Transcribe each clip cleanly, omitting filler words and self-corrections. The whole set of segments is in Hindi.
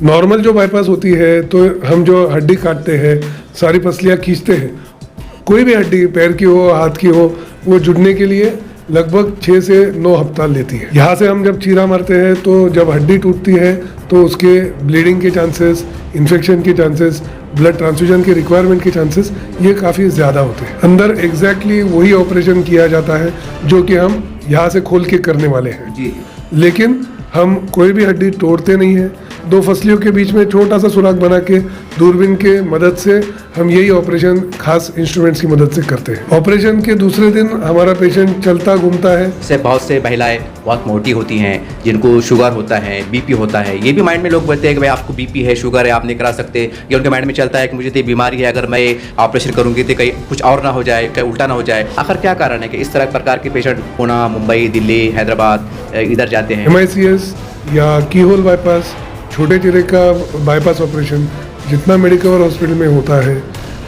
नॉर्मल जो बाईपास होती है तो हम जो हड्डी काटते हैं, सारी पसलियाँ खींचते हैं, कोई भी हड्डी पैर की हो हाथ की हो, वो जुड़ने के लिए लगभग 6 से 9 हफ्ता लेती है। यहाँ से हम जब चीरा मारते हैं तो जब हड्डी टूटती है तो उसके ब्लीडिंग के चांसेस, इन्फेक्शन के चांसेस, ब्लड ट्रांसफ्यूजन के रिक्वायरमेंट के चांसेस ये काफ़ी ज़्यादा होते हैं। अंदर एग्जैक्टली वही ऑपरेशन किया जाता है जो कि हम यहाँ से खोल के करने वाले हैं जी। लेकिन हम कोई भी हड्डी तोड़ते नहीं है। 2 फसलियों के बीच में छोटा सा सुराख बना के दूरबीन के मदद से हम यही ऑपरेशन खास इंस्ट्रूमेंट्स की मदद से करते हैं। ऑपरेशन के दूसरे दिन हमारा पेशेंट चलता घूमता है। से बहुत से महिलाएं बहुत मोटी होती हैं, जिनको शुगर होता है, बीपी होता है। ये भी माइंड में लोग बोलते हैं कि भाई आपको बीपी है, शुगर है, आप नहीं करा सकते। ये उनके माइंड में चलता है कि मुझे तो बीमारी है, अगर मैं ऑपरेशन करूंगी तो कहीं कुछ और ना हो जाए, कहीं उल्टा ना हो जाए। आखिर क्या कारण है कि इस तरह प्रकार के पेशेंट पुणे, मुंबई, दिल्ली, हैदराबाद इधर जाते हैं? MICS या की होल बाईपास, छोटे चीरे का बाईपास ऑपरेशन जितना मेडिकवर हॉस्पिटल में होता है,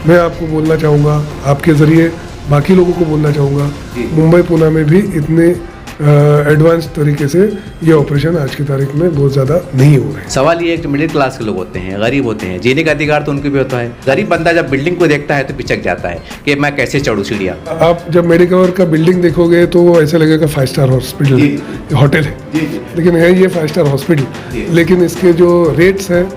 मैं आपको बोलना चाहूँगा, आपके ज़रिए बाकी लोगों को बोलना चाहूँगा, मुंबई पुणे में भी इतने एडवांस तरीके से ये ऑपरेशन आज की तारीख में बहुत ज़्यादा नहीं हो रहे हैं। सवाल ये है कि मिडिल क्लास के लोग होते हैं, गरीब होते हैं, जीने का अधिकार तो उनके भी होता है। गरीब बंदा जब बिल्डिंग को देखता है तो पिचक जाता है कि मैं कैसे चढ़ूँ सीढ़ियाँ। आप जब मेडिकवर का बिल्डिंग देखोगे तो वो ऐसा लगेगा 5 स्टार हॉस्पिटल है, होटल है, लेकिन है ये 5 स्टार हॉस्पिटल। लेकिन इसके जो रेट्स हैं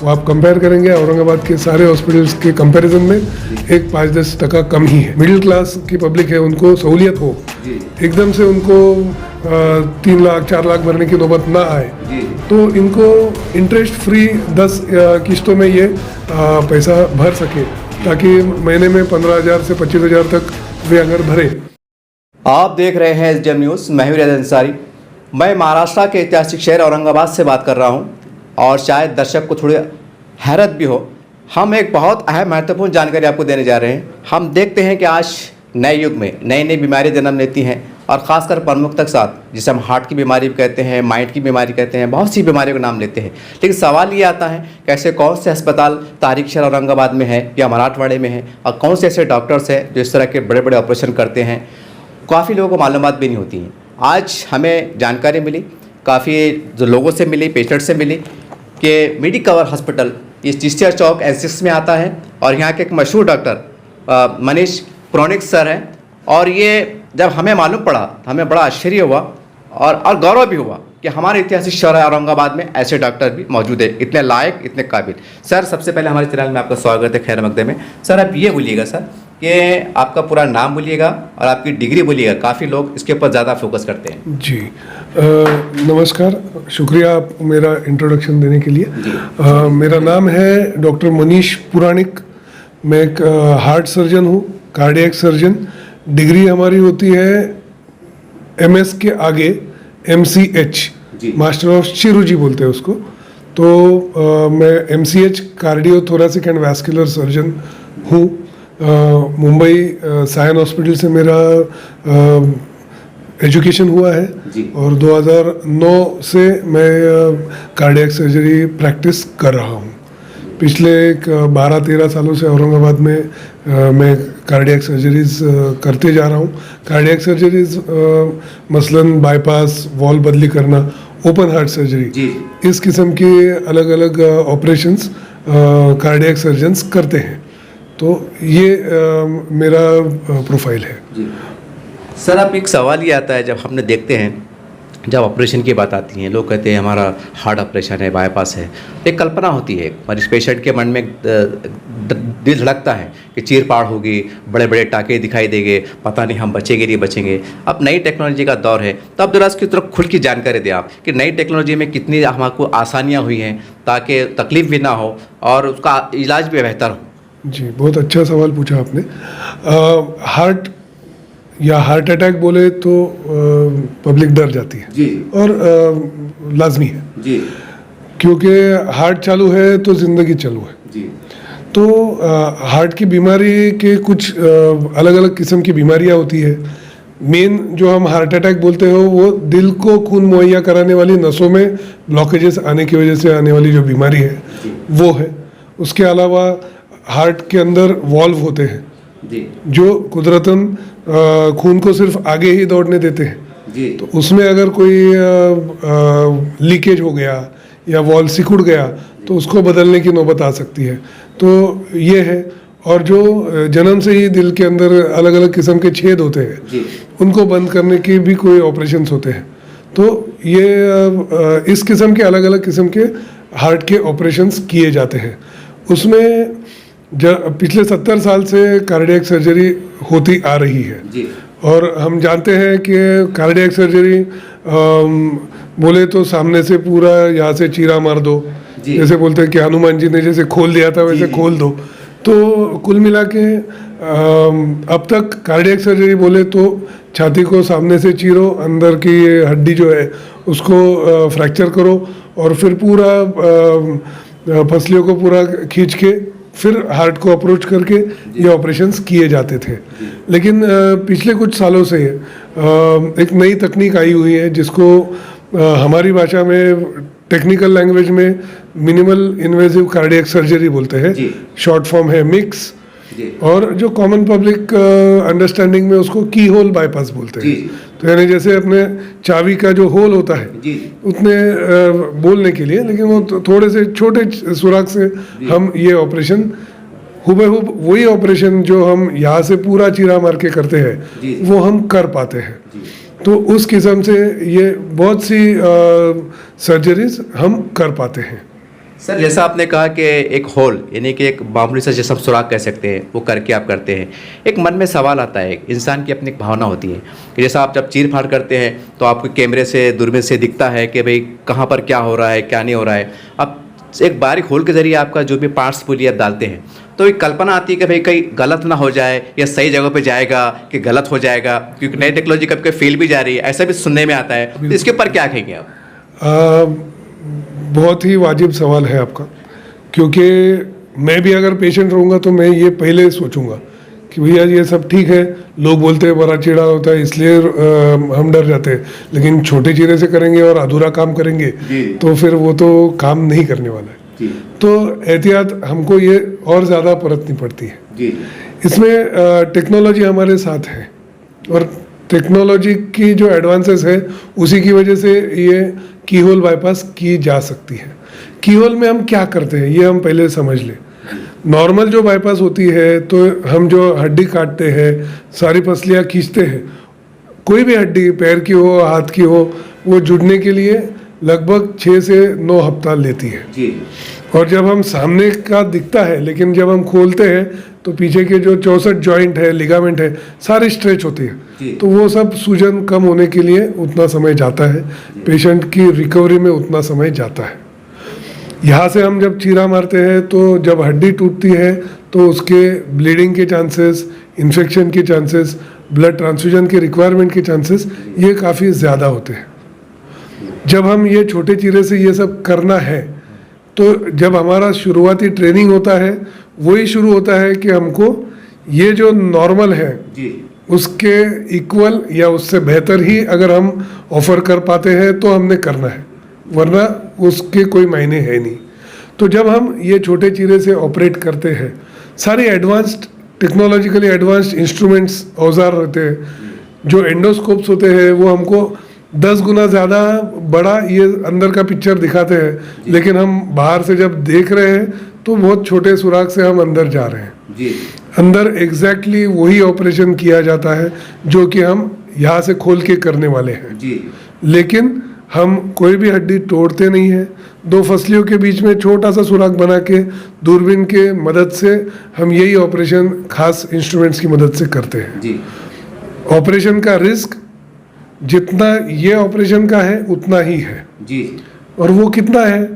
वो आप कंपेयर करेंगे औरंगाबाद के सारे हॉस्पिटल्स के कंपैरिजन में एक 5-10% कम ही है। मिडिल क्लास की पब्लिक है, उनको सहूलियत हो, एकदम से उनको 3 लाख 4 लाख भरने की नौबत ना आए, तो इनको इंटरेस्ट फ्री 10 किस्तों में ये पैसा भर सके, ताकि महीने में 15,000 से 25,000 तक वे अगर भरे। आप देख रहे हैं SDM न्यूज़। मैं हूं रियाज अंसारी। मैं महाराष्ट्र के ऐतिहासिक शहर औरंगाबाद से बात कर रहा हूं और शायद दर्शक को थोड़ी हैरत भी हो। हम एक बहुत अहम महत्वपूर्ण जानकारी आपको देने जा रहे हैं। हम देखते हैं कि आज नए युग में नई नई बीमारियाँ जन्म लेती हैं और ख़ासकर प्रमुखता के साथ, जिसे हम हार्ट की बीमारी भी कहते हैं, माइंड की बीमारी कहते हैं, बहुत सी बीमारियों का नाम लेते हैं। लेकिन सवाल ये आता है कैसे कौन से अस्पताल तारीख शहर औरंगाबाद में है या मराठवाड़े में है, और कौन से ऐसे डॉक्टर्स हैं जो इस तरह के बड़े बड़े ऑपरेशन करते हैं। काफ़ी लोगों को मालूमात भी नहीं होती हैं। आज हमें जानकारी मिली, काफ़ी जो लोगों से मिली, पेशेंट से मिली कि मेडिकवर हॉस्पिटल ये चिश्तिया चौक N6 में आता है और यहाँ के एक मशहूर डॉक्टर मनीष पुराणिक सर हैं। और ये जब हमें मालूम पड़ा तो हमें बड़ा आश्चर्य हुआ और गौरव भी हुआ कि हमारे ऐतिहासिक शहर औरंगाबाद में ऐसे डॉक्टर भी मौजूद है, इतने लायक, इतने काबिल। सर, सबसे पहले हमारे चैनल में आपका स्वागत है, खैर मकदम में। सर, आप ये बोलिएगा सर कि आपका पूरा नाम बोलिएगा और आपकी डिग्री बोलिएगा, काफ़ी लोग इसके ऊपर ज़्यादा फोकस करते हैं। जी, नमस्कार, शुक्रिया आप मेरा इंट्रोडक्शन देने के लिए। मेरा नाम है डॉक्टर मनीष पुराणिक। मैं एक हार्ट सर्जन हूँ, कार्डियक सर्जन। डिग्री हमारी होती है MS के आगे MCH, मास्टर ऑफ चिरूजी बोलते हैं उसको। तो मैं MCH cardio thoracic and vascular surgeon हूँ। मुंबई सायन हॉस्पिटल से मेरा एजुकेशन हुआ है और 2009 से मैं कार्डियक सर्जरी प्रैक्टिस कर रहा हूँ। पिछले 12-13 सालों से औरंगाबाद में मैं कार्डियक सर्जरीज करते जा रहा हूँ। कार्डियक सर्जरीज मसलन बाईपास, वॉल बदली करना, ओपन हार्ट सर्जरी, इस किस्म के अलग अलग ऑपरेशंस कार्डियक सर्जन्स करते हैं। तो ये मेरा प्रोफाइल है। सर, अब एक सवाल ये आता है, जब हमने देखते हैं जब ऑपरेशन की बात आती है, लोग कहते हैं हमारा हार्ट ऑपरेशन है, बाईपास है, एक कल्पना होती है हमारे पेशेंट के मन में, दिल धड़कता है कि चीर फाड़ होगी, बड़े बड़े टाके दिखाई देंगे, पता नहीं हम बचेंगे नहीं बचेंगे। अब नई टेक्नोलॉजी का दौर है, तो अब जरा इसकी तरफ खुल की जानकारी दें आप कि नई टेक्नोलॉजी में कितनी हमको आसानियाँ हुई हैं ताकि तकलीफ भी ना हो और उसका इलाज भी बेहतर हो। जी, बहुत अच्छा सवाल पूछा आपने। हार्ट या हार्ट अटैक बोले तो पब्लिक डर जाती है जी। और लाजमी है जी, क्योंकि हार्ट चालू है तो ज़िंदगी चालू है जी। तो हार्ट की बीमारी के कुछ अलग अलग किस्म की बीमारियां होती है। मेन जो हम हार्ट अटैक बोलते हो वो दिल को खून मुहैया कराने वाली नसों में ब्लॉकेजेस आने की वजह से आने वाली जो बीमारी है वो है। उसके अलावा हार्ट के अंदर वॉल्व होते हैं जो कुदरतन खून को सिर्फ आगे ही दौड़ने देते हैं। तो उसमें अगर कोई लीकेज हो गया या वॉल्व सिकुड़ गया तो उसको बदलने की नौबत आ सकती है। तो ये है। और जो जन्म से ही दिल के अंदर अलग अलग किस्म के छेद होते हैं, उनको बंद करने के भी कोई ऑपरेशंस होते हैं। तो ये इस किस्म के अलग अलग किस्म के हार्ट के ऑपरेशंस किए जाते हैं। उसमें पिछले 70 साल से कार्डियक सर्जरी होती आ रही है जी। और हम जानते हैं कि कार्डियक सर्जरी बोले तो सामने से पूरा यहाँ से चीरा मार दो, जैसे बोलते हैं कि हनुमान जी ने जैसे खोल दिया था वैसे खोल दो। तो कुल मिला के अब तक कार्डियक सर्जरी बोले तो छाती को सामने से चीरो, अंदर की हड्डी जो है उसको फ्रैक्चर करो और फिर पूरा पसलियों को पूरा खींच के फिर हार्ट को अप्रोच करके ये ऑपरेशंस किए जाते थे। लेकिन पिछले कुछ सालों से एक नई तकनीक आई हुई है जिसको हमारी भाषा में टेक्निकल लैंग्वेज में मिनिमल इन्वेजिव कार्डियक सर्जरी बोलते हैं। शॉर्ट फॉर्म है मिक्स, और जो कॉमन पब्लिक अंडरस्टैंडिंग में उसको की होल बाईपास बोलते हैं। तो यानी जैसे अपने चाबी का जो होल होता है उतने बोलने के लिए, लेकिन वो थोड़े से छोटे सुराख से हम ये ऑपरेशन हुबेहूब वही ऑपरेशन जो हम यहाँ से पूरा चीरा मार के करते हैं वो हम कर पाते हैं। तो उस किस्म से ये बहुत सी सर्जरीज हम कर पाते हैं। सर जैसा आपने कहा कि एक होल यानी कि एक मामूली सा जैसा सुराख कह सकते हैं वो करके आप करते हैं, एक मन में सवाल आता है, इंसान की अपनी एक भावना होती है कि जैसा आप जब चीर फाड़ करते हैं तो आपको कैमरे से दूरबीन से दिखता है कि भाई कहाँ पर क्या हो रहा है क्या नहीं हो रहा है। अब एक बारीक होल के जरिए आपका जो भी पार्ट्स पूरी आप डालते हैं तो एक कल्पना आती है कि भाई कहीं गलत ना हो जाए या सही जगह पे जाएगा कि गलत हो जाएगा, क्योंकि नई टेक्नोलॉजी कब के फेल भी जा रही है, ऐसा भी सुनने में आता है। तो इसके ऊपर क्या कहेंगे आप? बहुत ही वाजिब सवाल है आपका, क्योंकि मैं भी अगर पेशेंट रहूँगा तो मैं ये पहले सोचूंगा कि भैया ये सब ठीक है, लोग बोलते हैं बड़ा चीरा होता है इसलिए हम डर जाते हैं, लेकिन छोटे चीरे से करेंगे और अधूरा काम करेंगे तो फिर वो तो काम नहीं करने वाला है। तो एहतियात हमको ये और ज़्यादा बरतनी पड़ती है। इसमें टेक्नोलॉजी हमारे साथ है और टेक्नोलॉजी की जो एडवांसेस है उसी की वजह से ये की होल बाईपास की जा सकती है। की होल में हम क्या करते हैं ये हम पहले समझ लें। नॉर्मल जो बाईपास होती है तो हम जो हड्डी काटते हैं, सारी पसलियाँ खींचते हैं, कोई भी हड्डी पैर की हो हाथ की हो वो जुड़ने के लिए लगभग 6 से 9 हफ्ता लेती है जी। और जब हम सामने का दिखता है, लेकिन जब हम खोलते हैं तो पीछे के जो 64 जॉइंट है, लिगामेंट है, सारे स्ट्रेच होती है, तो वो सब सूजन कम होने के लिए उतना समय जाता है, पेशेंट की रिकवरी में उतना समय जाता है। यहाँ से हम जब चीरा मारते हैं तो जब हड्डी टूटती है तो उसके ब्लीडिंग के चांसेस, इन्फेक्शन के चांसेस, ब्लड ट्रांसफ्यूजन के रिक्वायरमेंट के चांसेस ये काफ़ी ज़्यादा होते हैं। जब हम ये छोटे चीरे से ये सब करना है तो जब हमारा शुरुआती ट्रेनिंग होता है वही शुरू होता है कि हमको ये जो नॉर्मल है उसके इक्वल या उससे बेहतर ही अगर हम ऑफर कर पाते हैं तो हमने करना है, वरना उसके कोई मायने है नहीं। तो जब हम ये छोटे चीरे से ऑपरेट करते हैं, सारे एडवांस्ड टेक्नोलॉजिकली एडवांस्ड इंस्ट्रूमेंट्स औजार रहते हैं, जो एंडोस्कोप्स होते हैं वो हमको 10 गुना ज़्यादा बड़ा ये अंदर का पिक्चर दिखाते हैं, लेकिन हम बाहर से जब देख रहे हैं तो बहुत छोटे सुराख से हम अंदर जा रहे हैं जी। अंदर एग्जैक्टली वही ऑपरेशन किया जाता है जो कि हम यहाँ से खोल के करने वाले हैं जी। लेकिन हम कोई भी हड्डी तोड़ते नहीं हैं, 2 फसलियों के बीच में छोटा सा सुराख बना के दूरबीन के मदद से हम यही ऑपरेशन खास इंस्ट्रूमेंट्स की मदद से करते हैं जी। ऑपरेशन का रिस्क जितना ये ऑपरेशन का है उतना ही है जी। और वो कितना है?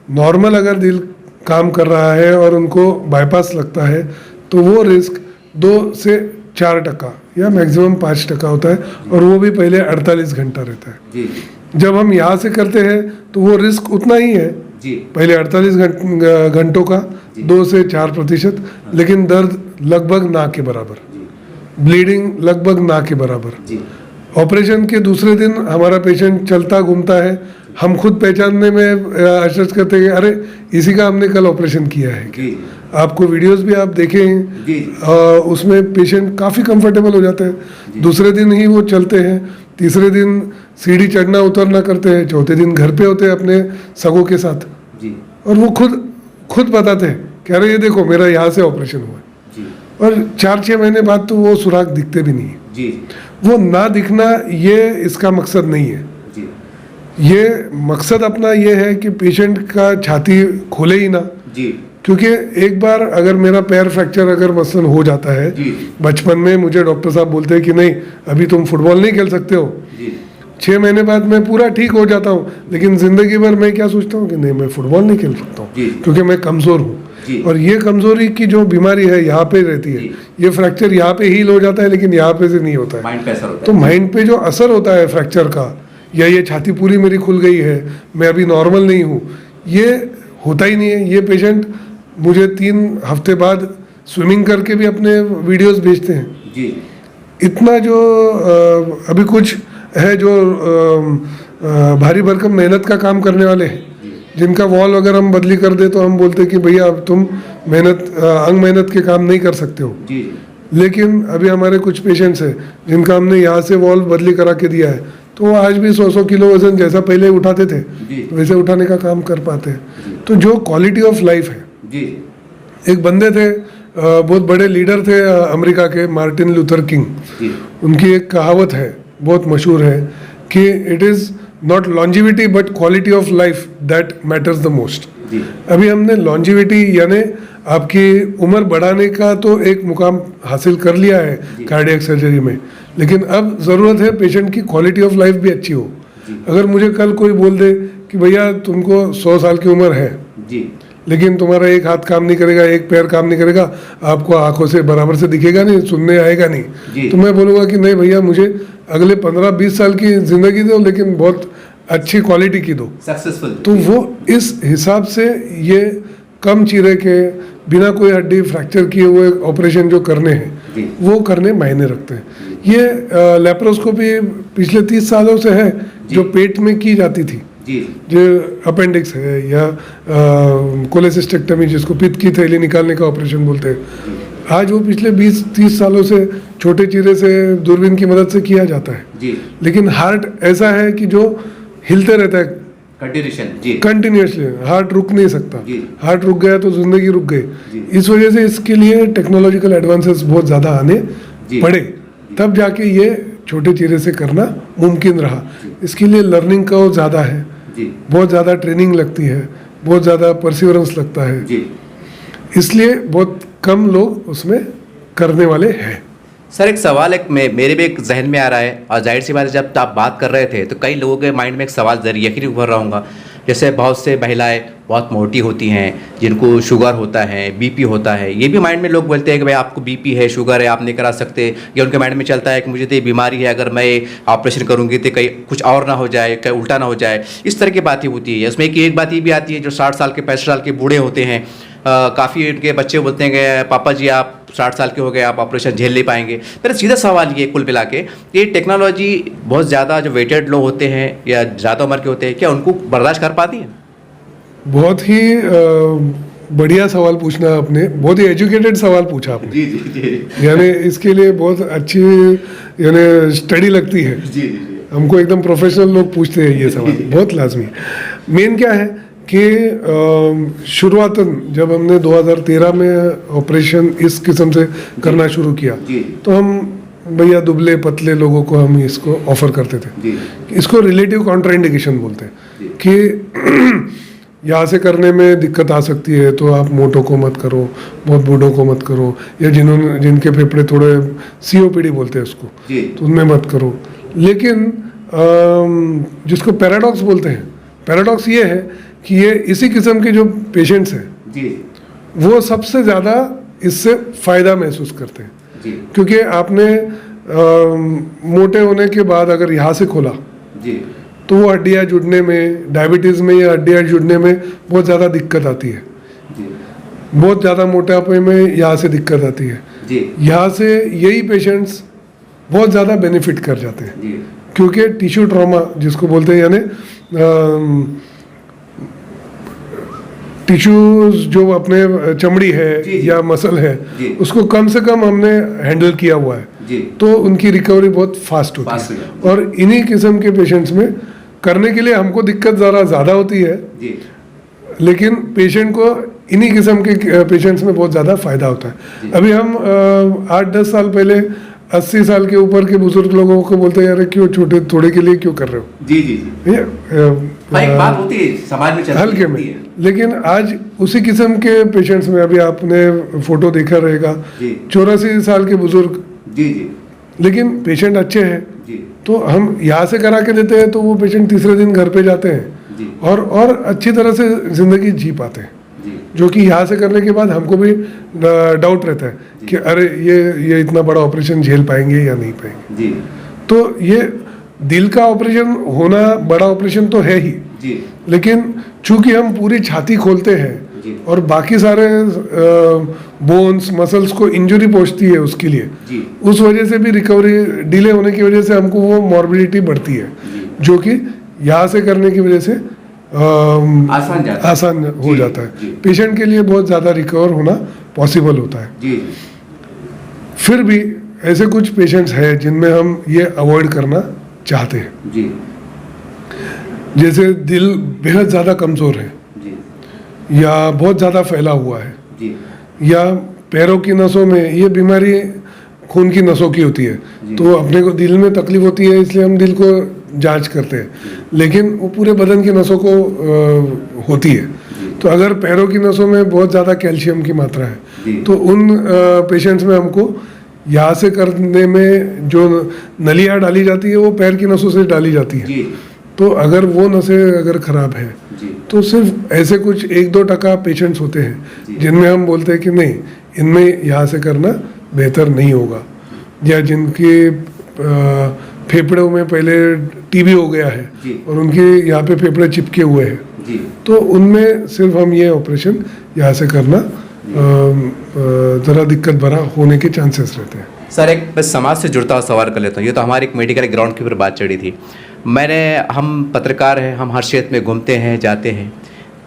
नॉर्मल अगर दिल काम कर रहा है और उनको बाईपास लगता है तो वो रिस्क 2 से 4% या मैक्सिमम 5% होता है, और वो भी पहले 48 घंटा रहता है जी। जब हम यहाँ से करते हैं तो वो रिस्क उतना ही है जी। पहले 48 घंटों का 2 से 4%, लेकिन दर्द लगभग ना के बराबर, ब्लीडिंग लगभग ना के बराबर जी। ऑपरेशन के दूसरे दिन हमारा पेशेंट चलता घूमता है, हम खुद पहचानने में अशर्च करते हैं अरे इसी का हमने कल ऑपरेशन किया है क्या? आपको वीडियोस भी आप देखें उसमें पेशेंट काफ़ी कंफर्टेबल हो जाते हैं। दूसरे दिन ही वो चलते हैं, तीसरे दिन सीढ़ी चढ़ना उतरना करते हैं, चौथे दिन घर पे होते हैं अपने सगों के साथ जी। और वो खुद बताते हैं कह रहे ये देखो मेरा यहाँ से ऑपरेशन हुआ जी और 4-6 महीने बाद तो वो सुराख दिखते भी नहीं है जी वो ना दिखना ये इसका मकसद नहीं है जी ये मकसद अपना ये है कि पेशेंट का छाती खोले ही ना जी क्योंकि एक बार अगर मेरा पैर फ्रैक्चर अगर मसलन हो जाता है जी बचपन में मुझे डॉक्टर साहब बोलते हैं कि नहीं अभी तुम फुटबॉल नहीं खेल सकते हो जी 6 महीने बाद मैं पूरा ठीक हो जाता हूँ लेकिन ज़िंदगी भर मैं क्या सोचता हूँ कि नहीं मैं फुटबॉल नहीं खेल सकता हूँ जी। क्योंकि मैं कमज़ोर जी। हूँ और ये कमज़ोरी की जो बीमारी है यहाँ पे रहती है जी। ये फ्रैक्चर यहाँ पे हील हो जाता है लेकिन यहाँ पे से नहीं होता है माइंड पे असर होता तो माइंड पे जो असर होता है फ्रैक्चर का या ये छाती पूरी मेरी खुल गई है मैं अभी नॉर्मल नहीं हूँ ये होता ही नहीं है ये पेशेंट मुझे 3 हफ्ते बाद स्विमिंग करके भी अपने वीडियोस भेजते हैं जी इतना जो अभी कुछ है जो भारी भरकम मेहनत का काम करने वाले हैं जिनका वॉल अगर हम बदली कर दे तो हम बोलते हैं कि भैया अब तुम अंग मेहनत के काम नहीं कर सकते हो जी लेकिन अभी हमारे कुछ पेशेंट्स हैं जिनका हमने यहाँ से वॉल बदली करा के दिया है तो वो आज भी 100 किलो वजन जैसा पहले उठाते थे जी। वैसे उठाने का काम कर पाते हैं तो जो क्वालिटी ऑफ लाइफ है जी एक बंदे थे बहुत बड़े लीडर थे अमेरिका के मार्टिन लूथर किंग जी उनकी एक कहावत है बहुत मशहूर है कि it is not longevity but quality of life that matters the most जी अभी हमने लॉन्जिविटी यानी आपकी उम्र बढ़ाने का तो एक मुकाम हासिल कर लिया है कार्डियक सर्जरी में लेकिन अब ज़रूरत है पेशेंट की क्वालिटी ऑफ लाइफ भी अच्छी हो अगर मुझे कल कोई बोल दे कि भैया तुमको 100 साल की उम्र है जी लेकिन तुम्हारा एक हाथ काम नहीं करेगा एक पैर काम नहीं करेगा आपको आंखों से बराबर से दिखेगा नहीं सुनने आएगा जी। नहीं तो मैं बोलूँगा कि नहीं भैया मुझे अगले 15-20 साल की ज़िंदगी दो लेकिन बहुत अच्छी क्वालिटी की दो सक्सेसफुल तो वो इस हिसाब से ये कम चीरे के बिना कोई हड्डी फ्रैक्चर किए हुए ऑपरेशन जो करने जी। हैं वो करने मायने रखते हैं ये लेप्रोस्कोपी पिछले 30 सालों से है जो पेट में की जाती थी जी जो अपेंडिक्स है या कोलेसिस्टेक्टमी जिसको पित्त की थैली निकालने का ऑपरेशन बोलते हैं आज वो पिछले 20-30 सालों से छोटे चीरे से दूरबीन की मदद से किया जाता है जी लेकिन हार्ट ऐसा है कि जो हिलते रहता है कंटिन्यूशन जी कंटिन्यूसली हार्ट रुक नहीं सकता जी। हार्ट रुक गया तो जिंदगी रुक जी। गई इस वजह से इसके लिए टेक्नोलॉजिकल एडवांसेस बहुत ज़्यादा आने जी। पड़े तब जाके ये छोटे चीरे से करना मुमकिन रहा इसके लिए लर्निंग का ज़्यादा है जी बहुत ज़्यादा ट्रेनिंग लगती है बहुत ज़्यादा परसिवरेंस लगता है जी इसलिए बहुत कम लोग उसमें करने वाले हैं सर एक सवाल एक मेरे भी एक जहन में आ रहा है और जाहिर सी बात है जब आप बात कर रहे थे तो कई लोगों के माइंड में एक सवाल यकीन उभर रहा होगा जैसे बहुत से महिलाएं बहुत मोटी होती हैं जिनको शुगर होता है बीपी होता है ये भी माइंड में लोग बोलते हैं कि भाई आपको बीपी है शुगर है आप नहीं करा सकते या उनके माइंड में चलता है कि मुझे तो ये बीमारी है अगर मैं ऑपरेशन करूंगी तो कहीं कुछ और ना हो जाए कहीं उल्टा ना हो जाए इस तरह की बातें होती है उसमें एक बात ये भी आती है जो 60 साल के 65 साल के बूढ़े होते हैं काफ़ी इनके बच्चे बोलते हैं कि पापा जी आप 60 साल के हो गए आप ऑपरेशन झेल नहीं पाएंगे मेरा सीधा सवाल ये कुल मिला के ये टेक्नोलॉजी बहुत ज़्यादा जो वेटेड लोग होते हैं या ज़्यादा उम्र के होते हैं क्या उनको बर्दाश्त कर पाती हैं बहुत ही बढ़िया सवाल पूछना आपने बहुत ही एजुकेटेड सवाल पूछा आपने जी जी जी यानी इसके लिए बहुत अच्छी यानी स्टडी लगती है जी जी हमको एकदम प्रोफेशनल लोग पूछते हैं ये सवाल बहुत लाजमी है मेन क्या है कि शुरुआतन जब हमने 2013 में ऑपरेशन इस किस्म से करना शुरू किया जी। तो हम भैया दुबले पतले लोगों को हम इसको ऑफर करते थे जी इसको रिलेटिव कॉन्ट्राइंडिकेशन बोलते जी। हैं कि यहाँ से करने में दिक्कत आ सकती है तो आप मोटों को मत करो बहुत बूढ़ों को मत करो या जिनके फेफड़े थोड़े COPD बोलते हैं उसको जी तो उनमें मत करो लेकिन जिसको पैराडॉक्स बोलते हैं पैराडॉक्स ये है कि ये इसी किस्म के जो पेशेंट्स हैं जी वो सबसे ज़्यादा इससे फ़ायदा महसूस करते हैं जी क्योंकि आपने मोटे होने के बाद अगर यहाँ से खोला जी तो वो हड्डियाँ जुड़ने में डायबिटीज़ में या हड्डियाँ जुड़ने में बहुत ज़्यादा दिक्कत आती है जी बहुत ज़्यादा मोटापे में यहाँ से दिक्कत आती है जी यहाँ से यही पेशेंट्स बहुत ज़्यादा बेनिफिट कर जाते हैं जी क्योंकि टिश्यू ट्रॉमा जिसको बोलते हैं यानी टिश्यूज जो अपने चमड़ी है जी, जी। या मसल है जी। उसको कम से कम हमने हैंडल किया हुआ है जी तो उनकी रिकवरी बहुत फास्ट होती फास्ट है और इन्हीं किस्म के पेशेंट्स में करने के लिए हमको दिक्कत ज़रा ज़्यादा होती है जी लेकिन पेशेंट को इन्हीं किस्म के पेशेंट्स में बहुत ज़्यादा फायदा होता है। अभी हम 8-10 साल पहले 80 साल के ऊपर के बुजुर्ग लोगों को बोलते हैं, यार क्यों छोटे थोड़े के लिए क्यों कर रहे हो? जी जी जी, एक बात होती है समाज में, हल्के में। लेकिन आज उसी किस्म के पेशेंट्स में, अभी आपने फोटो देखा रहेगा, 84 साल के बुजुर्ग, जी जी, लेकिन पेशेंट अच्छे हैं, जी, तो हम यहाँ से करा के देते हैं तो वो पेशेंट तीसरे दिन घर पे जाते हैं जी, और अच्छी तरह से जिंदगी जी पाते हैं। जी, जो कि यहाँ से करने के बाद हमको भी डाउट रहता है कि अरे ये इतना बड़ा ऑपरेशन झेल पाएंगे या नहीं पाएंगे। जी, तो ये दिल का ऑपरेशन होना बड़ा ऑपरेशन तो है ही, जी, लेकिन चूंकि हम पूरी छाती खोलते हैं जी, और बाकी सारे बोन्स मसल्स को इंजरी पहुंचती है उसके लिए, जी, उस वजह से भी रिकवरी डिले होने की वजह से हमको वो मॉर्बिडिटी बढ़ती है, जो कि यहाँ से करने की वजह से आसान हो जाता है। पेशेंट के लिए बहुत ज़्यादा रिकवर होना पॉसिबल होता है। जी, फिर भी ऐसे कुछ पेशेंट्स हैं जिनमें हम ये अवॉइड करना चाहते हैं, जी, जैसे दिल बेहद ज़्यादा कमज़ोर है, जी, या बहुत ज़्यादा फैला हुआ है, जी, या पैरों की नसों में ये बीमारी खून की नसों की होती है, तो अपने को दिल में तकलीफ होती है इसलिए हम दिल को जांच करते हैं, लेकिन वो पूरे बदन की नसों को होती है। तो अगर पैरों की नसों में बहुत ज़्यादा कैल्शियम की मात्रा है तो उन पेशेंट्स में हमको यहाँ से करने में जो नलियाँ डाली जाती है वो पैर की नसों से डाली जाती है। तो अगर वो नसें अगर ख़राब है तो सिर्फ ऐसे कुछ 1-2% पेशेंट्स होते हैं जिनमें हम बोलते हैं कि नहीं, इनमें यहाँ से करना बेहतर नहीं होगा, या जिनके फेफड़ों में पहले टीबी हो गया है और उनके यहाँ पे फेफड़े चिपके हुए हैं, तो उनमें सिर्फ हम ये ऑपरेशन यहाँ से करना ज़रा दिक्कत भरा होने के चांसेस रहते हैं। सर, एक बस समाज से जुड़ता हुआ सवाल कर लेता हूँ। ये तो हमारी एक मेडिकल ग्राउंड के ऊपर बात चढ़ी थी। हम पत्रकार हैं, हम हर क्षेत्र में घूमते हैं, जाते हैं।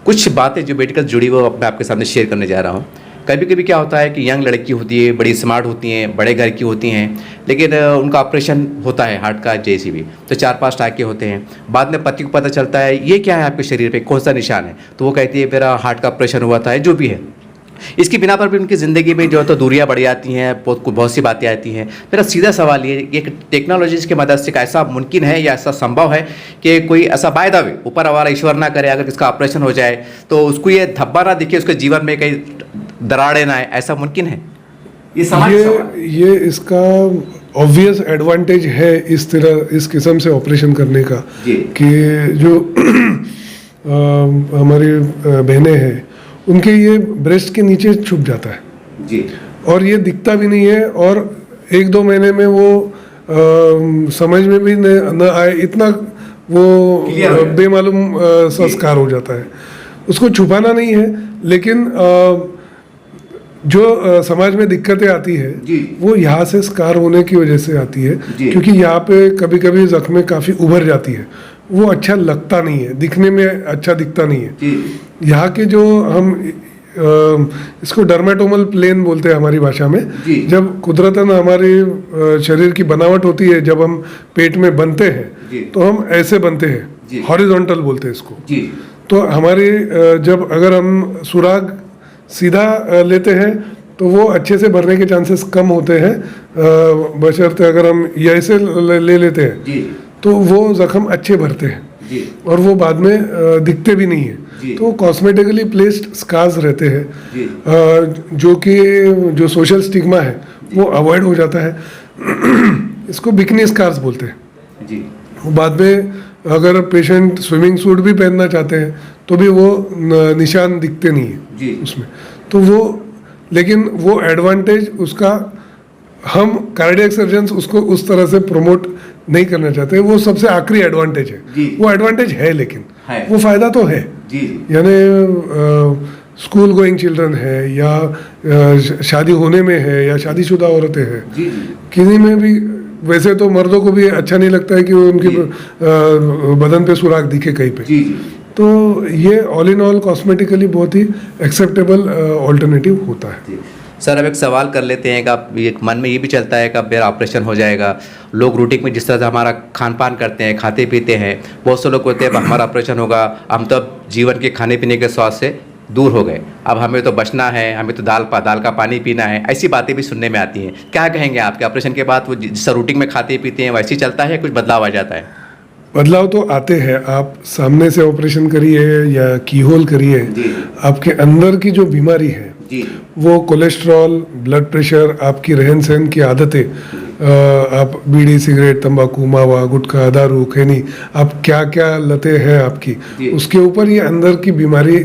कुछ बातें जो मेडिकल जुड़ी वो मैं आपके सामने शेयर करने जा रहा हूँ। कभी कभी क्या होता है कि यंग लड़की होती है, बड़ी स्मार्ट होती हैं, बड़े घर की होती हैं, लेकिन उनका ऑपरेशन होता है हार्ट का जैसी भी, तो 4-5 टाँके होते हैं। बाद में पति को पता चलता है ये क्या है आपके शरीर पे, कौन सा निशान है, तो वो कहती है मेरा हार्ट का ऑपरेशन हुआ था, जो भी है। इसकी बिना पर भी उनकी ज़िंदगी में जो है तो दूरियां बढ़ जाती हैं, बहुत सी बातें आती हैं। मेरा सीधा सवाल ये, एक टेक्नोलॉजी की मदद से ऐसा मुमकिन है या ऐसा संभव है कि कोई ऐसा बाय द वे, ऊपर हमारा ईश्वर ना करे, अगर इसका ऑपरेशन हो जाए तो उसको ये धब्बा ना दिखे, उसके जीवन में कहीं दरारें ना आए, ऐसा मुमकिन है? ये इसका ऑब्वियस एडवांटेज है इस तरह इस किस्म से ऑपरेशन करने का, कि जो हमारी बहनें हैं उनके ये ब्रेस्ट के नीचे छुप जाता है जी, और ये दिखता भी नहीं है, और 1-2 महीने में वो समझ में भी न आए इतना वो बेमालूम संस्कार हो जाता है। उसको छुपाना नहीं है, लेकिन जो समाज में दिक्कतें आती है वो यहाँ से स्कार होने की वजह से आती है, क्योंकि यहाँ पे कभी कभी जख्में काफ़ी उभर जाती है, वो अच्छा लगता नहीं है, दिखने में अच्छा दिखता नहीं है। यहाँ के जो हम इसको डर्मेटोमल प्लेन बोलते हैं हमारी भाषा में, जब कुदरतन हमारी शरीर की बनावट होती है, जब हम पेट में बनते हैं तो हम ऐसे बनते हैं, हॉरिजॉन्टल बोलते हैं इसको। तो हमारी जब अगर हम सुराग सीधा लेते हैं तो वो अच्छे से भरने के चांसेस कम होते हैं, बशर्ते अगर हम ऐसे ले लेते हैं तो वो जख्म अच्छे भरते हैं और वो बाद में दिखते भी नहीं है। तो कॉस्मेटिकली प्लेस्ड स्कार्स रहते हैं, जो कि जो सोशल स्टिग्मा है वो अवॉइड हो जाता है। इसको बिकनी स्कार्स बोलते हैं। बाद में अगर पेशेंट स्विमिंग सूट भी पहनना चाहते हैं तो भी वो निशान दिखते नहीं है उसमें, तो वो, लेकिन वो एडवांटेज उसका हम कार्डियक सर्जन्स उसको उस तरह से प्रमोट नहीं करना चाहते। वो सबसे आखिरी एडवांटेज है, वो एडवांटेज है, लेकिन वो फायदा तो है। यानी स्कूल गोइंग चिल्ड्रन है, या शादी होने में है, या शादीशुदा औरतें हैं, किसी में भी वैसे तो मर्दों को भी अच्छा नहीं लगता है कि उनके बदन पे सुराग दिखे कहीं पे। तो ये ऑल इन ऑल कॉस्मेटिकली बहुत ही एक्सेप्टेबल ऑल्टरनेटिव होता है। सर अब एक सवाल कर लेते हैं कि आप एक मन में ये भी चलता है कि अब मेरा ऑपरेशन हो जाएगा, लोग रूटीन में जिस तरह से हमारा खान पान करते हैं, खाते पीते हैं, बहुत से लोग कहते हैं अब हमारा ऑपरेशन होगा, हम तो अब जीवन के खाने पीने के स्वाद से दूर हो गए, अब हमें तो बचना है, हमें तो दाल का पानी पीना है, ऐसी बातें भी सुनने में आती हैं। क्या कहेंगे आपके ऑपरेशन के बाद वो जिस रूटीन में खाते पीते हैं वैसे ही चलता है, कुछ बदलाव आ जाता है? बदलाव तो आते हैं। आप सामने से ऑपरेशन करिए या कीहोल करिए, आपके अंदर की जो बीमारी है वो कोलेस्ट्रॉल, ब्लड प्रेशर, आपकी रहन सहन की आदतें, आप बीड़ी, सिगरेट, तंबाकू, मावा, गुटखा, दारू, खैनी, आप क्या क्या लतें हैं आपकी, उसके ऊपर ये अंदर की बीमारी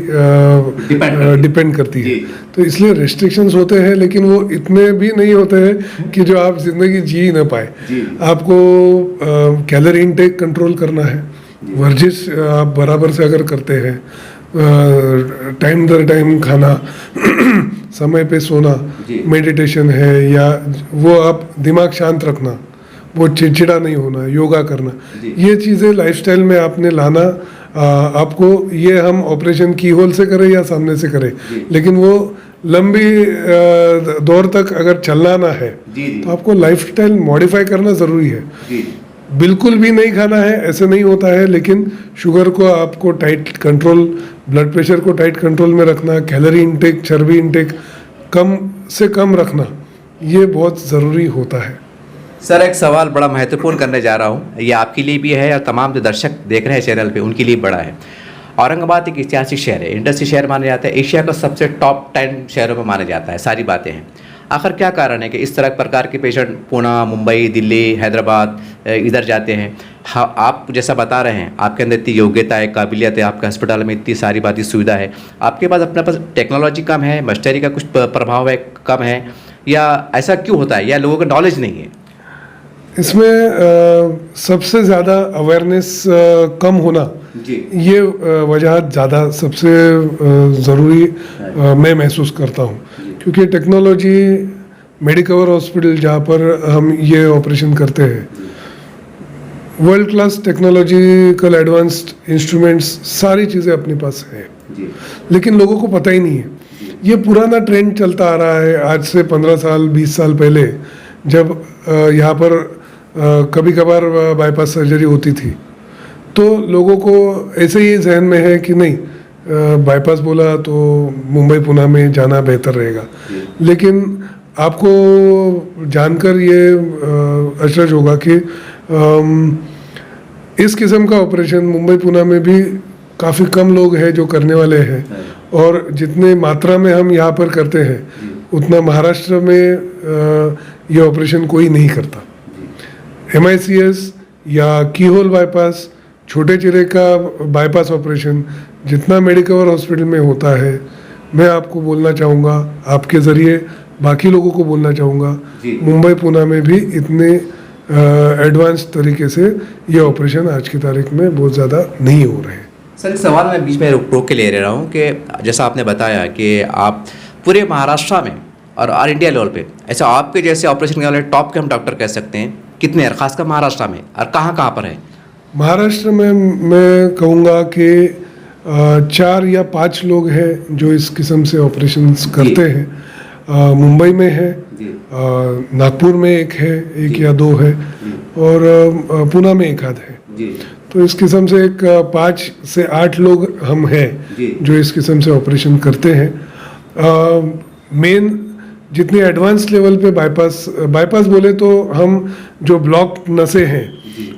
डिपेंड करती है। तो इसलिए रेस्ट्रिक्शंस होते हैं, लेकिन वो इतने भी नहीं होते हैं कि जो आप जिंदगी जी ना पाए। आपको कैलोरी इनटेक कंट्रोल करना है, वर्जिश आप बराबर से अगर करते हैं, टाइम दर टाइम खाना, समय पे सोना, मेडिटेशन है, या वो आप दिमाग शांत रखना, वो चिड़चिड़ा नहीं होना, योगा करना, ये चीज़ें लाइफस्टाइल में आपने लाना। आपको ये हम ऑपरेशन की होल से करें या सामने से करें, लेकिन वो लंबी दौर तक अगर चलाना है तो आपको लाइफस्टाइल मॉडिफाई करना ज़रूरी है। बिल्कुल भी नहीं खाना है ऐसे नहीं होता है, लेकिन शुगर को आपको टाइट कंट्रोल, ब्लड प्रेशर को टाइट कंट्रोल में रखना, कैलोरी इनटेक, चर्बी इनटेक कम से कम रखना, ये बहुत ज़रूरी होता है। सर एक सवाल बड़ा महत्वपूर्ण करने जा रहा हूँ, ये आपके लिए भी है और तमाम जो दर्शक देख रहे हैं चैनल पे उनके लिए बड़ा है। औरंगाबाद एक ऐतिहासिक शहर है, इंडस्ट्री शहर माना जाता है, एशिया का सबसे टॉप 10 शहरों में माना जाता है, सारी बातें हैं। आखिर क्या कारण है कि इस तरह प्रकार के पेशेंट पुणे, मुंबई, दिल्ली, हैदराबाद इधर जाते हैं? हाँ, आप जैसा बता रहे हैं आपके अंदर इतनी योग्यता है, काबिलियत है, आपके अस्पताल में इतनी सारी बातें सुविधा है, आपके पास अपने पास टेक्नोलॉजी कम है, मशीनरी का कुछ प्रभाव है, कम है, या ऐसा क्यों होता है, या लोगों का नॉलेज नहीं है? इसमें सबसे ज़्यादा अवेयरनेस कम होना, ये वजह ज़्यादा सबसे ज़रूरी मैं महसूस करता हूँ। क्योंकि टेक्नोलॉजी, मेडिकवर हॉस्पिटल जहाँ पर हम ये ऑपरेशन करते हैं, world class technological advanced instruments, सारी चीज़ें अपने पास है, लेकिन लोगों को पता ही नहीं है। ये पुराना ट्रेंड चलता आ रहा है आज से 15 साल 20 साल पहले, जब यहाँ पर कभी कभार बाईपास सर्जरी होती थी, तो लोगों को ऐसे ही जहन में है कि नहीं, बाईपास बोला तो मुंबई पुणे में जाना बेहतर रहेगा। लेकिन आपको जानकर ये अचरज होगा कि इस किस्म का ऑपरेशन मुंबई पुणे में भी काफ़ी कम लोग हैं जो करने वाले हैं, और जितने मात्रा में हम यहाँ पर करते हैं उतना महाराष्ट्र में ये ऑपरेशन कोई नहीं करता। MICS या कीहोल बाईपास, छोटे चिरे का बाईपास ऑपरेशन जितना मेडिकवर हॉस्पिटल में होता है, मैं आपको बोलना चाहूँगा, आपके ज़रिए बाकी लोगों को बोलना चाहूँगा, मुंबई पुणे में भी इतने एडवांस तरीके से ये ऑपरेशन आज की तारीख में बहुत ज़्यादा नहीं हो रहे हैं। सर एक सवाल मैं बीच में रोक के ले रहा हूँ कि जैसा आपने बताया कि आप पूरे महाराष्ट्र में और ऑल इंडिया लेवल पे ऐसा आपके जैसे ऑपरेशन करने वाले टॉप के हम डॉक्टर कह सकते हैं, कितने हैं खासकर महाराष्ट्र में, और कहाँ कहाँ पर है? महाराष्ट्र में मैं कहूँगा कि 4 या 5 लोग हैं जो इस किस्म से ऑपरेशंस करते हैं। मुंबई में है, नागपुर में एक है, 1 या 2 है, और पुणे में 1 आध है। तो इस किस्म से एक 5 से 8 लोग हम हैं जो इस किस्म से ऑपरेशन करते हैं। मेन जितने एडवांस लेवल पे बाईपास बोले तो हम जो ब्लॉक नसें हैं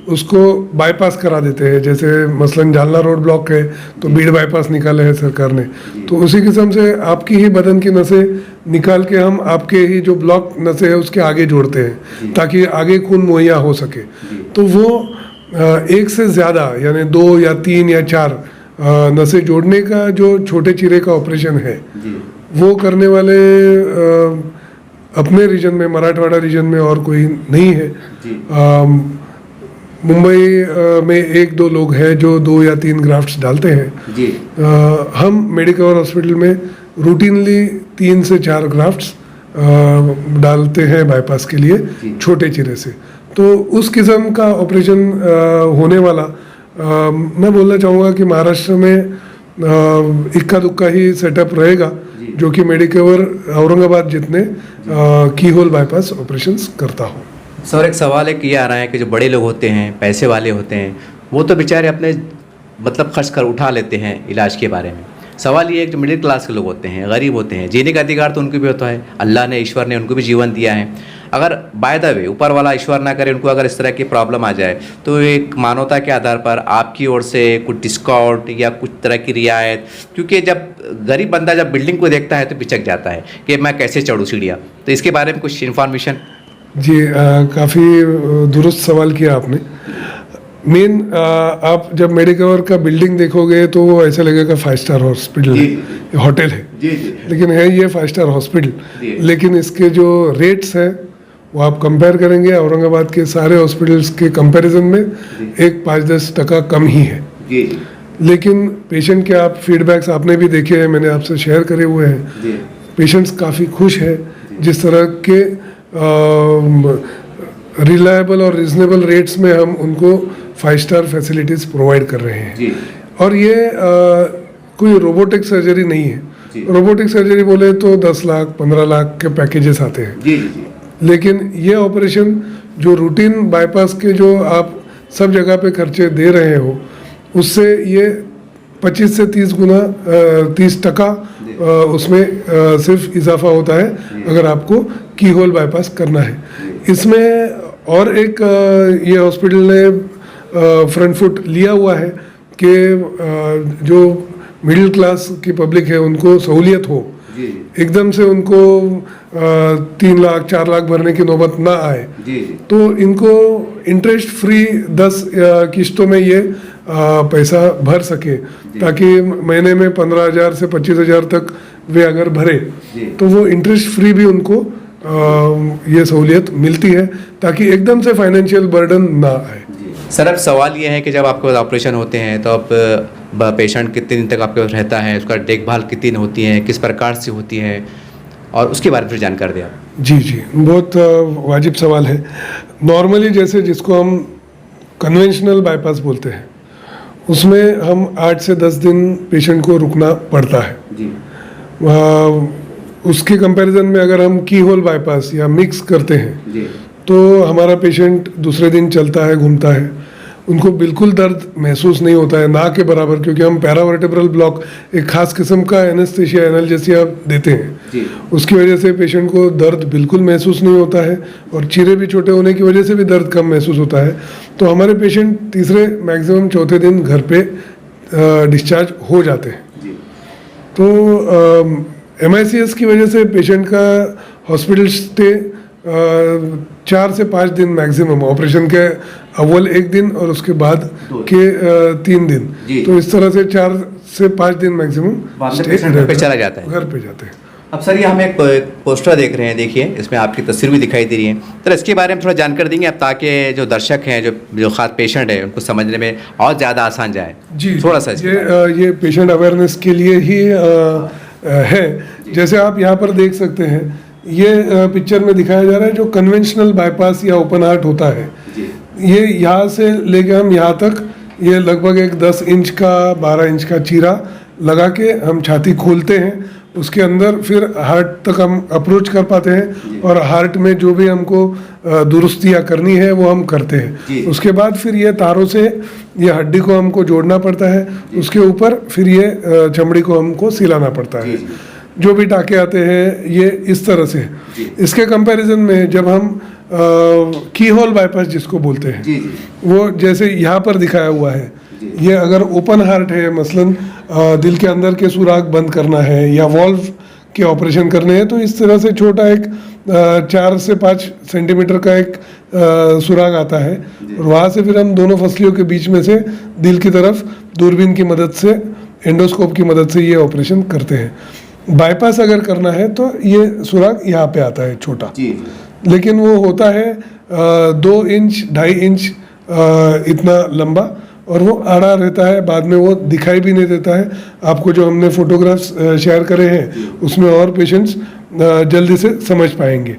उसको बाईपास करा देते हैं। जैसे मसलन जालना रोड ब्लॉक है तो बीड़ बाईपास निकाले है सरकार ने, तो उसी किस्म से आपकी ही बदन की नसें निकाल के हम आपके ही जो ब्लॉक नसें है उसके आगे जोड़ते हैं ताकि आगे खून मुहैया हो सके। तो वो 1 से ज़्यादा यानी 2 या 3 या 4 नसें जोड़ने का जो छोटे चिरे का ऑपरेशन है वो करने वाले अपने रीजन में, मराठवाड़ा रीजन में और कोई नहीं है। मुंबई में 1-2 लोग हैं जो 2 या 3 ग्राफ्ट्स डालते हैं। हम मेडिकवर हॉस्पिटल में रूटीनली 3 से 4 ग्राफ्ट्स डालते हैं बाईपास के लिए छोटे चिरे से। तो उस किस्म का ऑपरेशन होने वाला मैं बोलना चाहूँगा कि महाराष्ट्र में इक्का दुक्का ही सेटअप रहेगा, जो कि मेडिकवर औरंगाबाद जितने की होल बाईपास ऑपरेशंस करता हो। सर एक सवाल एक ये आ रहा है कि जो बड़े लोग होते हैं, पैसे वाले होते हैं, वो तो बेचारे अपने मतलब खर्च कर उठा लेते हैं इलाज के बारे में। सवाल ये है कि जो मिडिल क्लास के लोग होते हैं, गरीब होते हैं, जीने का अधिकार तो उनको भी होता है, अल्लाह ने, ईश्वर ने उनको भी जीवन दिया है। अगर बाय द वे ऊपर वाला ईश्वर ना करे उनको अगर इस तरह की प्रॉब्लम आ जाए, तो एक मानवता के आधार पर आपकी ओर से कुछ डिस्काउंट या कुछ तरह की रियायत, क्योंकि जब गरीब बंदा जब बिल्डिंग को देखता है तो पिचक जाता है कि मैं कैसे चढ़ूँ सीढ़ियाँ, तो इसके बारे में कुछ इन्फॉर्मेशन। जी, काफ़ी दुरुस्त सवाल किया आपने। मेन आप जब मेडिकवर का बिल्डिंग देखोगे तो वो ऐसा लगेगा 5 स्टार हॉस्पिटल है, होटल है, लेकिन है ये 5 स्टार हॉस्पिटल। लेकिन इसके जो रेट्स हैं वो आप कंपेयर करेंगे औरंगाबाद के सारे हॉस्पिटल्स के कंपैरिजन में एक 5-10% कम ही है। लेकिन पेशेंट के आप फीडबैक्स आपने भी देखे हैं, मैंने आपसे शेयर करे हुए हैं। पेशेंट्स काफ़ी खुश है जिस तरह के रिलायबल और रिजनेबल रेट्स में हम उनको 5 स्टार फैसिलिटीज़ प्रोवाइड कर रहे हैं। और ये कोई रोबोटिक सर्जरी नहीं है। रोबोटिक सर्जरी बोले तो 10 लाख 15 लाख के पैकेजेस आते हैं। लेकिन ये ऑपरेशन जो रूटीन बाईपास के जो आप सब जगह पे खर्चे दे रहे हो, उससे ये 25 से 30 गुना 30% उसमें सिर्फ इजाफा होता है अगर आपको की होल बाईपास करना है। इसमें और एक ये हॉस्पिटल ने फ्रंट फुट लिया हुआ है कि जो मिडिल क्लास की पब्लिक है उनको सहूलियत हो, एकदम से उनको 3 लाख 4 लाख भरने की नौबत ना आए। तो इनको इंटरेस्ट फ्री 10 किस्तों में ये पैसा भर सके, ताकि महीने में 15,000 से 25,000 तक वे अगर भरे तो वो इंटरेस्ट फ्री भी उनको ये सहूलियत मिलती है, ताकि एकदम से फाइनेंशियल बर्डन ना आए। सर अब सवाल ये है कि जब आपके पास ऑपरेशन होते हैं तो अब पेशेंट कितने दिन तक आपके पास रहता है, उसका देखभाल कितनी दिन होती है, किस प्रकार से होती है, और उसके बारे में फिर जानकारी दें आप। जी जी, बहुत वाजिब सवाल है। नॉर्मली जैसे जिसको हम कन्वेंशनल बाईपास बोलते हैं, उसमें हम 8 से 10 दिन पेशेंट को रुकना पड़ता है। उसके कंपैरिजन में अगर हम की होल बाईपास या मिक्स करते हैं तो हमारा पेशेंट दूसरे दिन चलता है, घूमता है, उनको बिल्कुल दर्द महसूस नहीं होता है, ना के बराबर, क्योंकि हम पैरावर्टेब्रल ब्लॉक एक खास किस्म का एनेस्थेशिया एनाल्जेसिया देते हैं। उसकी वजह से पेशेंट को दर्द बिल्कुल महसूस नहीं होता है, और चीरे भी छोटे होने की वजह से भी दर्द कम महसूस होता है। तो हमारे पेशेंट तीसरे मैक्सिमम चौथे दिन घर पे डिस्चार्ज हो जाते हैं। तो MICS की वजह से पेशेंट का हॉस्पिटल स्टे 4 से 5 दिन मैक्सिमम, ऑपरेशन के अव्वल 1 दिन और उसके बाद के 3 दिन, तो इस तरह से 4 से 5 दिन मैक्सिमम स्टे घर पे चला जाता है, घर पे जाते हैं। अब सर ये हम एक पोस्टर देख रहे हैं, देखिए इसमें आपकी तस्वीर भी दिखाई दे रही है, तो इसके बारे में थोड़ा जानकारी देंगे आप, ताकि जो दर्शक हैं, जो खास पेशेंट है, उनको समझने में और ज़्यादा आसान जाए। जी, थोड़ा सा ये पेशेंट अवेयरनेस के लिए ही है। जैसे आप यहाँ पर देख सकते हैं, ये पिक्चर में दिखाया जा रहा है जो कन्वेंशनल बाईपास या ओपन हार्ट होता है। ये यहाँ से लेके हम यहाँ तक, ये लगभग एक 10 इंच का 12 इंच का चीरा लगा के हम छाती खोलते हैं, उसके अंदर फिर हार्ट तक हम अप्रोच कर पाते हैं, और हार्ट में जो भी हमको दुरुस्तियाँ करनी है वो हम करते हैं। उसके बाद फिर ये तारों से ये हड्डी को हमको जोड़ना पड़ता है, उसके ऊपर फिर ये चमड़ी को हमको सिलाना पड़ता है। जो भी टाके आते हैं ये इस तरह से। इसके कंपैरिजन में जब हम की होल बाईपास जिसको बोलते हैं, वो जैसे यहाँ पर दिखाया हुआ है, ये अगर ओपन हार्ट है, मसलन दिल के अंदर के सुराग बंद करना है या वॉल्व के ऑपरेशन करने हैं, तो इस तरह से छोटा एक 4 से 5 सेंटीमीटर का एक सुराग आता है, और वहाँ से फिर हम दोनों फसलियों के बीच में से दिल की तरफ दूरबीन की मदद से, एंडोस्कोप की मदद से ये ऑपरेशन करते हैं। बाईपास अगर करना है तो ये सुराग यहाँ पे आता है छोटा, लेकिन वो होता है 2 इंच 2.5 इंच इतना लंबा, और वो आड़ा रहता है, बाद में वो दिखाई भी नहीं देता है आपको। जो हमने फोटोग्राफ्स शेयर करे हैं उसमें और पेशेंट्स जल्दी से समझ पाएंगे।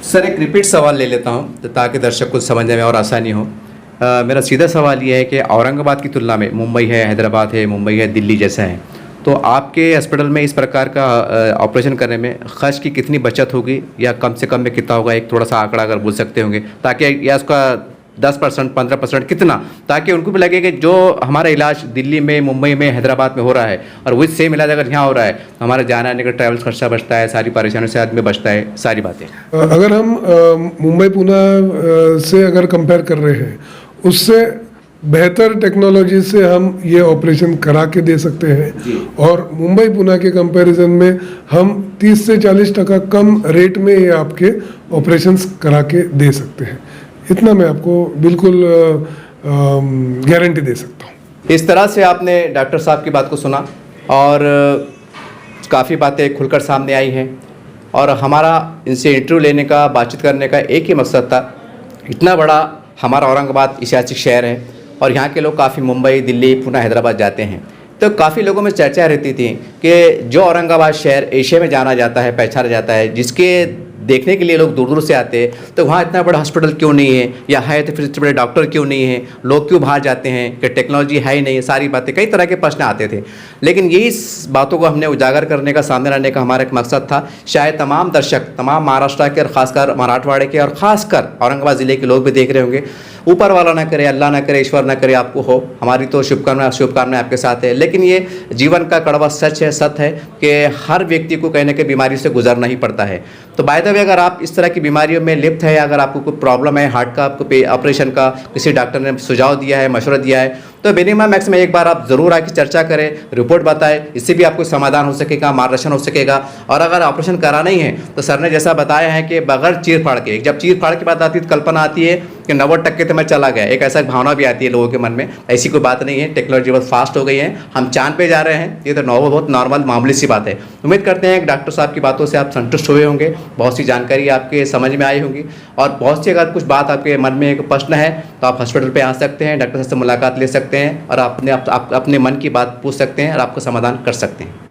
सर एक रिपीट सवाल ले लेता हूँ ताकि दर्शक को समझने में और आसानी हो। मेरा सीधा सवाल ये है कि औरंगाबाद की तुलना में मुंबई है, हैदराबाद है, मुंबई है, दिल्ली जैसा है, तो आपके हॉस्पिटल में इस प्रकार का ऑपरेशन करने में खर्च की कितनी बचत होगी या कम से कम में कितना होगा, एक थोड़ा सा आंकड़ा अगर बोल सकते होंगे, ताकि या उसका 10% 15% कितना, ताकि उनको भी लगे कि जो हमारा इलाज दिल्ली में, मुंबई में, हैदराबाद में हो रहा है और वही सेम इलाज अगर यहाँ हो रहा है तो हमारे जाने आने का ट्रैवल खर्चा बचता है, सारी परेशानियों से आदमी बचता है, सारी बातें। अगर हम मुंबई पुणे से अगर कंपेयर कर रहे हैं, उससे बेहतर टेक्नोलॉजी से हम ये ऑपरेशन करा के दे सकते हैं और मुंबई पुणे के कंपैरिजन में हम 30 से 40% कम रेट में ये आपके ऑपरेशंस करा के दे सकते हैं। इतना मैं आपको बिल्कुल गारंटी दे सकता हूँ। इस तरह से आपने डॉक्टर साहब की बात को सुना और काफ़ी बातें खुलकर सामने आई हैं और हमारा इनसे इंटरव्यू लेने का, बातचीत करने का एक ही मकसद था। इतना बड़ा हमारा औरंगाबाद ऐतिहासिक शहर है और यहाँ के लोग काफ़ी मुंबई, दिल्ली, पुणे, हैदराबाद जाते हैं, तो काफ़ी लोगों में चर्चा रहती थी कि जो औरंगाबाद शहर एशिया में जाना जाता है, पहचाना जाता है, जिसके देखने के लिए लोग दूर दूर से आते हैं, तो वहाँ इतना बड़ा हॉस्पिटल क्यों नहीं है, या है तो फिर इतने बड़े डॉक्टर क्यों नहीं है, लोग क्यों बाहर जाते हैं, कि टेक्नोलॉजी है ही नहीं, सारी बातें, कई तरह के प्रश्न आते थे। लेकिन यही बातों को हमने उजागर करने का, सामने लाने का हमारा एक मकसद था। शायद तमाम दर्शक, तमाम महाराष्ट्र के और ख़ासकर मराठवाड़े के और ख़ासकर औरंगाबाद ज़िले के लोग भी देख रहे होंगे। ऊपर वाला ना करे, अल्लाह ना करे, ईश्वर ना करे आपको हो, हमारी तो शुभकामनाएं आपके साथ है। लेकिन ये जीवन का कड़वा सच है, सत्य है कि हर व्यक्ति को कहीं ना कहीं बीमारी से गुजरना ही पड़ता है। तो बाय द वे, अगर आप इस तरह की बीमारियों में लिप्त है, अगर आपको कोई प्रॉब्लम है हार्ट का, आपको ऑपरेशन का किसी डॉक्टर ने सुझाव दिया है, मशवरा दिया है, तो मिनिमम मैक्सिमम एक बार आप ज़रूर आके चर्चा करें, रिपोर्ट बताएं, इससे भी आपको समाधान हो सकेगा, मार्गदर्शन हो सकेगा। और अगर ऑपरेशन कराना ही है तो सर ने जैसा बताया है कि बगैर चीर फाड़ के, जब चीर फाड़ की बात आती है तो कल्पना आती है कि 90% तो मैं चला गया, एक ऐसा भावना भी आती है लोगों के मन में। ऐसी कोई बात नहीं है, टेक्नोलॉजी बहुत फास्ट हो गई है, हम चांद पे जा रहे हैं, ये तो बहुत नॉर्मल मामूली सी बात है। उम्मीद करते हैं कि डॉक्टर साहब की बातों से आप संतुष्ट हुए होंगे, बहुत सी जानकारी आपके समझ में आई होगी और बहुत सी अगर कुछ बात आपके मन में एक प्रश्न है तो आप हॉस्पिटल पे आ सकते हैं, डॉक्टर साहब से मुलाकात ले सकते हैं और अपने मन की बात पूछ सकते हैं और आपको समाधान कर सकते हैं।